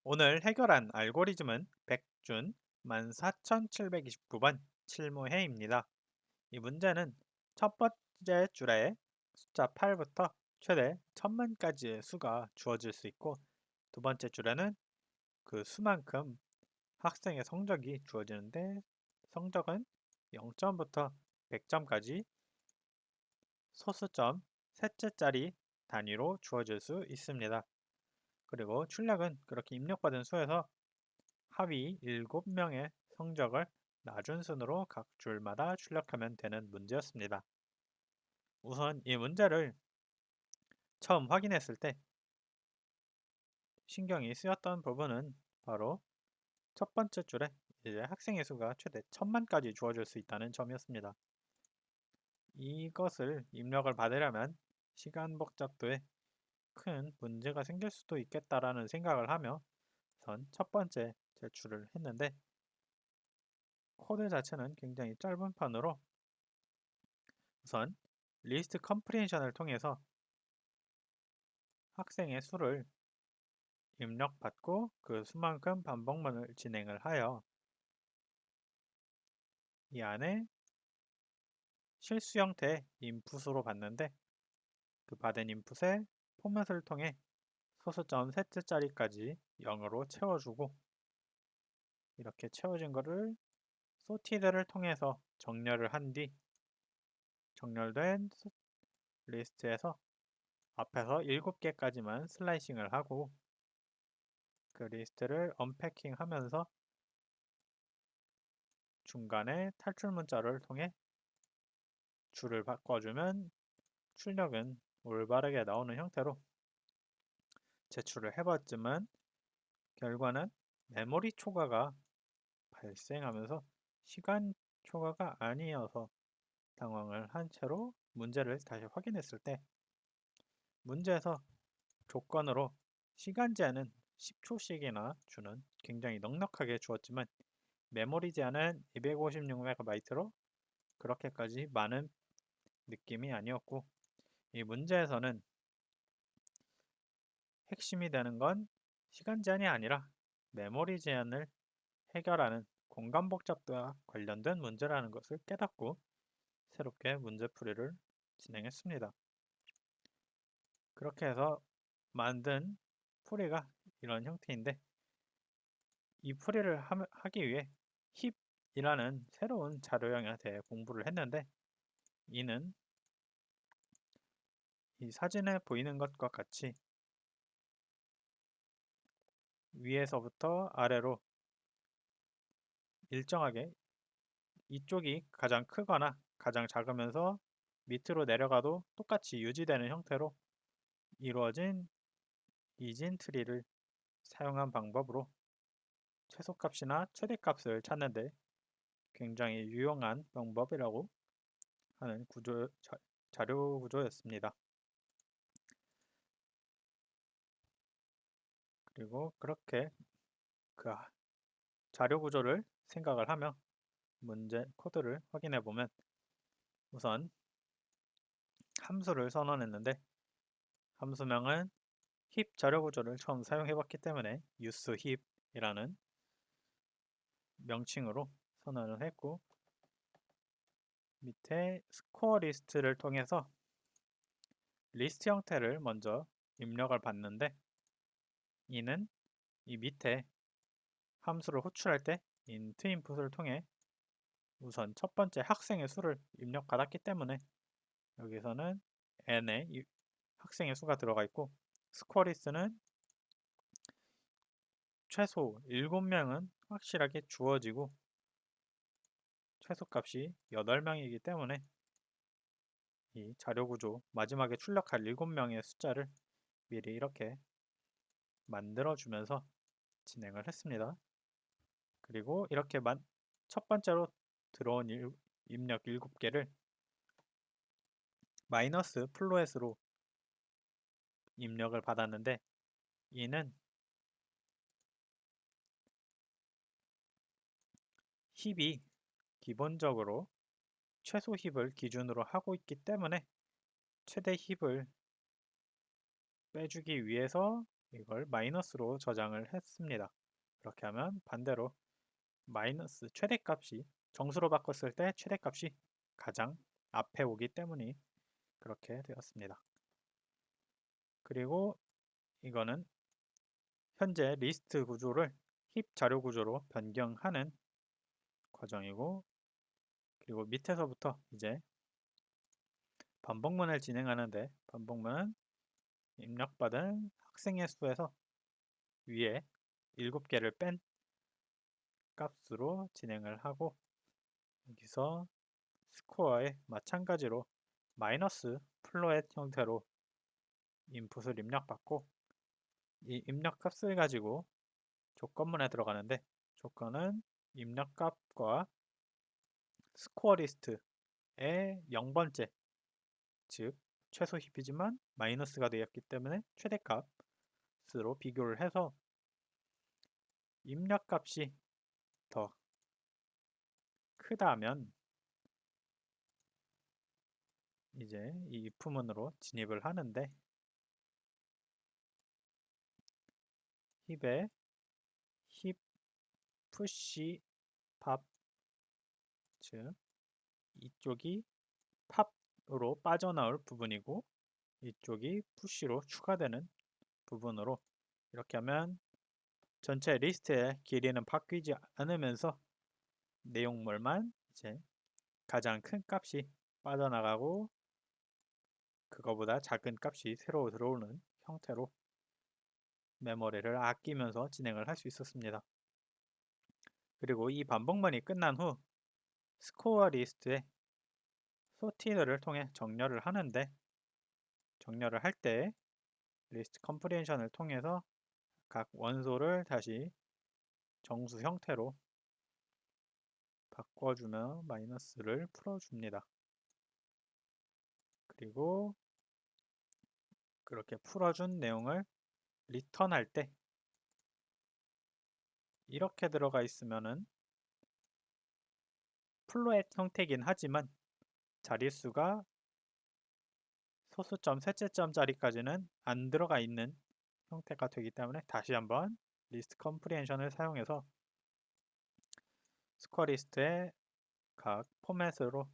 오늘 해결한 알고리즘은 백준 14729번 칠모해입니다. 이 문제는 첫 번째 줄에 숫자 8부터 최대 1000만까지의 수가 주어질 수 있고 두 번째 줄에는 그 수만큼 학생의 성적이 주어지는데 성적은 0점부터 100점까지 소수점 셋째 자리 단위로 주어질 수 있습니다. 그리고 출력은 그렇게 입력받은 수에서 하위 7명의 성적을 낮은 순으로 각 줄마다 출력하면 되는 문제였습니다. 우선 이 문제를 처음 확인했을 때 신경이 쓰였던 부분은 바로 첫 번째 줄에 이제 학생의 수가 최대 1000만까지 주어질 수 있다는 점이었습니다. 이것을 입력을 받으려면 시간 복잡도에 큰 문제가 생길 수도 있겠다라는 생각을 하며 선 첫 번째 제출을 했는데 코드 자체는 굉장히 짧은 편으로 우선 리스트 컴프리hension을 통해서 학생의 수를 입력받고 그 수만큼 반복문을 진행을 하여 이 안에 실수 형태의 인풋으로 받는데 그 받은 인풋에 포맷을 통해 소수점 셋째 자리까지 0으로 채워주고 이렇게 채워진 거를 sorted를 통해서 정렬을 한 뒤 정렬된 리스트에서 앞에서 7개까지만 슬라이싱을 하고 그 리스트를 언패킹 하면서 중간에 탈출 문자를 통해 줄을 바꿔주면 출력은 올바르게 나오는 형태로 제출을 해봤지만 결과는 메모리 초과가 발생하면서 시간 초과가 아니어서 당황을 한 채로 문제를 다시 확인했을 때 문제에서 조건으로 시간 제한은 10초씩이나 주는 굉장히 넉넉하게 주었지만 메모리 제한은 256MB로 그렇게까지 많은 느낌이 아니었고 이 문제에서는 핵심이 되는 건 시간 제한이 아니라 메모리 제한을 해결하는 공간 복잡도와 관련된 문제라는 것을 깨닫고 새롭게 문제풀이를 진행했습니다. 그렇게 해서 만든 풀이가 이런 형태인데 이 풀이를 하기 위해 힙이라는 새로운 자료형에 대해 공부를 했는데 이는 이 사진에 보이는 것과 같이 위에서부터 아래로 일정하게 이쪽이 가장 크거나 가장 작으면서 밑으로 내려가도 똑같이 유지되는 형태로 이루어진 이진 트리를 사용한 방법으로 최소값이나 최대값을 찾는데 굉장히 유용한 방법이라고 하는 자료 구조였습니다. 그리고 그렇게 그 자료 구조를 생각을 하며 문제 코드를 확인해 보면 우선 함수를 선언했는데 함수명은 힙 자료 구조를 처음 사용해 봤기 때문에 use 힙이라는 명칭으로 선언을 했고 밑에 스코어 리스트를 통해서 리스트 형태를 먼저 입력을 받는데 이는 이 밑에 함수를 호출할 때 int 인풋을 통해 우선 첫 번째 학생의 수를 입력받았기 때문에 여기서는 n에 학생의 수가 들어가 있고 스코어리스는 최소 7명은 확실하게 주어지고 최소값이 8명이기 때문에 이 자료 구조 마지막에 출력할 7명의 숫자를 미리 이렇게 만들어주면서 진행을 했습니다. 그리고 이렇게 첫 번째로 들어온 입력 7개를 마이너스 플로햇으로 입력을 받았는데 이는 힙이 기본적으로 최소 힙을 기준으로 하고 있기 때문에 최대 힙을 빼주기 위해서 이걸 마이너스로 저장을 했습니다. 그렇게 하면 반대로 마이너스 최대값이 정수로 바꿨을 때 최대값이 가장 앞에 오기 때문에 그렇게 되었습니다. 그리고 이거는 현재 리스트 구조를 힙 자료 구조로 변경하는 과정이고, 그리고 밑에서부터 이제 반복문을 진행하는데, 반복문은 입력받은 학생의 수에서 위에 7개를 뺀 값으로 진행을 하고, 여기서 스코어에 마찬가지로 마이너스 플로앳 형태로 인풋을 입력받고, 이 입력 값을 가지고 조건문에 들어가는데, 조건은 입력값과 스코어 리스트의 0번째, 즉 최소 힙이지만 마이너스가 되었기 때문에 최대값으로 비교를 해서 입력값이 더 크다면 이제 이 if문으로 진입을 하는데, 힙에 힙 푸시 팝, 즉 이쪽이 팝으로 빠져나올 부분이고 이쪽이 푸시로 추가되는 부분으로, 이렇게 하면 전체 리스트의 길이는 바뀌지 않으면서 내용물만 이제 가장 큰 값이 빠져나가고 그거보다 작은 값이 새로 들어오는 형태로 메모리를 아끼면서 진행을 할 수 있었습니다. 그리고 이 반복문이 끝난 후 스코어 리스트에 소티드를 통해 정렬을 하는데, 정렬을 할 때 리스트 컴프레hension을 통해서 각 원소를 다시 정수 형태로 바꿔주며 마이너스를 풀어줍니다. 그리고 그렇게 풀어준 내용을 리턴할 때 이렇게 들어가 있으면은 플로앳 형태이긴 하지만 자릿수가 소수점, 셋째점짜리까지는 안 들어가 있는 형태가 되기 때문에 다시 한번 리스트 컴프리헨션을 사용해서 스코어 리스트의 각 포맷으로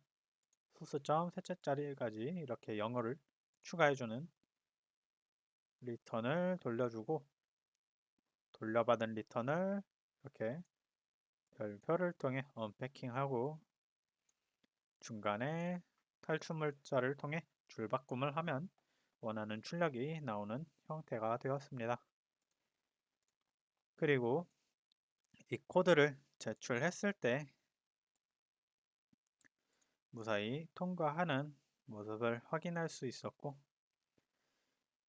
소수점, 셋째짜리까지 이렇게 영어를 추가해주는 리턴을 돌려주고, 돌려받은 리턴을 이렇게 별표를 통해 언패킹하고 중간에 탈출물자를 통해 줄바꿈을 하면 원하는 출력이 나오는 형태가 되었습니다. 그리고 이 코드를 제출했을 때 무사히 통과하는 모습을 확인할 수 있었고,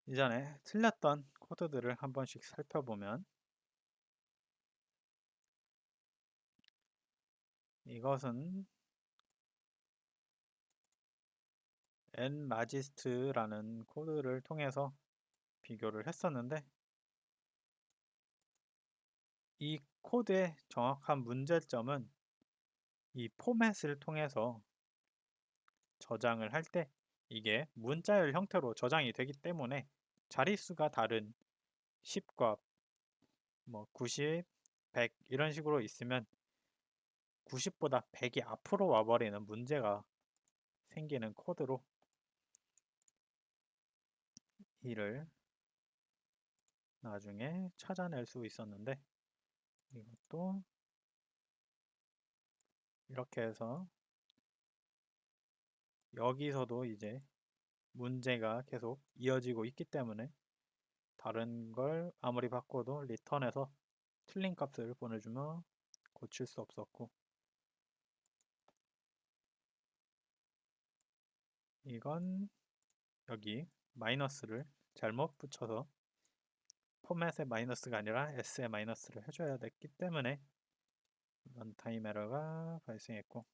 이전에 틀렸던 코드들을 한 번씩 살펴보면 이것은 nmagist라는 코드를 통해서 비교를 했었는데, 이 코드의 정확한 문제점은 이 포맷을 통해서 저장을 할 때 이게 문자열 형태로 저장이 되기 때문에 자릿수가 다른 10과 뭐 90, 100 이런 식으로 있으면 90보다 100이 앞으로 와버리는 문제가 생기는 코드로 이를 나중에 찾아낼 수 있었는데, 이것도 이렇게 해서 여기서도 이제 문제가 계속 이어지고 있기 때문에 다른 걸 아무리 바꿔도 리턴해서 틀린 값을 보내주면 고칠 수 없었고, 이건 여기 마이너스를 잘못 붙여서 포맷의 마이너스가 아니라 s의 마이너스를 해줘야 됐기 때문에 런타임 에러가 발생했고,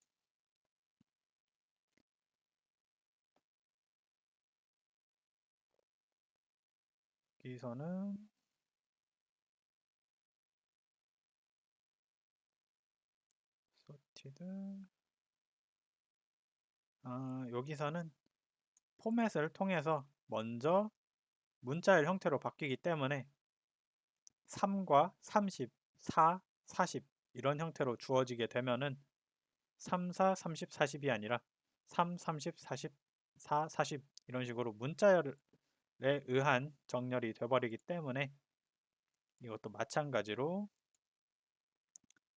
여기서는 sorted, 여기서는 포맷을 통해서 먼저 문자열 형태로 바뀌기 때문에 3과 30, 4, 40 이런 형태로 주어지게 되면은 3, 4, 30, 40이 아니라 3, 30, 40, 4, 40 이런 식으로 문자열에 의한 정렬이 돼버리기 때문에 이것도 마찬가지로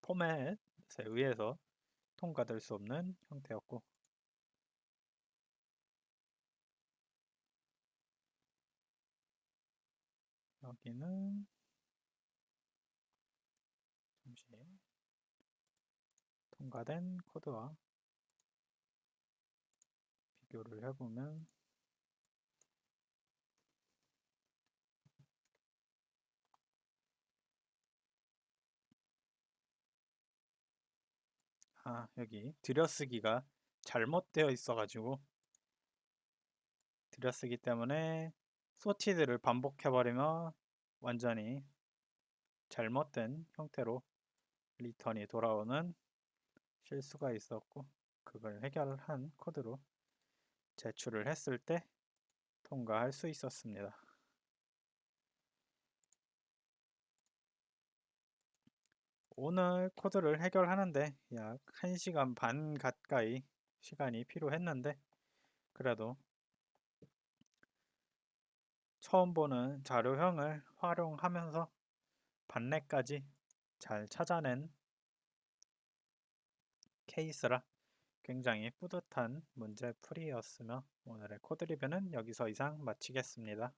포맷에 의해서 통과될 수 없는 형태였고, 여기는 잠시 통과된 코드와 비교를 해보면 여기 들여쓰기가 잘못되어 있어가지고 들여쓰기 때문에 소티드를 반복해버리면 완전히 잘못된 형태로 리턴이 돌아오는 실수가 있었고, 그걸 해결한 코드로 제출을 했을 때 통과할 수 있었습니다. 오늘 코드를 해결하는데 약 1시간 반 가까이 시간이 필요했는데, 그래도 처음 보는 자료형을 활용하면서 반례까지 잘 찾아낸 케이스라 굉장히 뿌듯한 문제풀이였으며, 오늘의 코드 리뷰는 여기서 이상 마치겠습니다.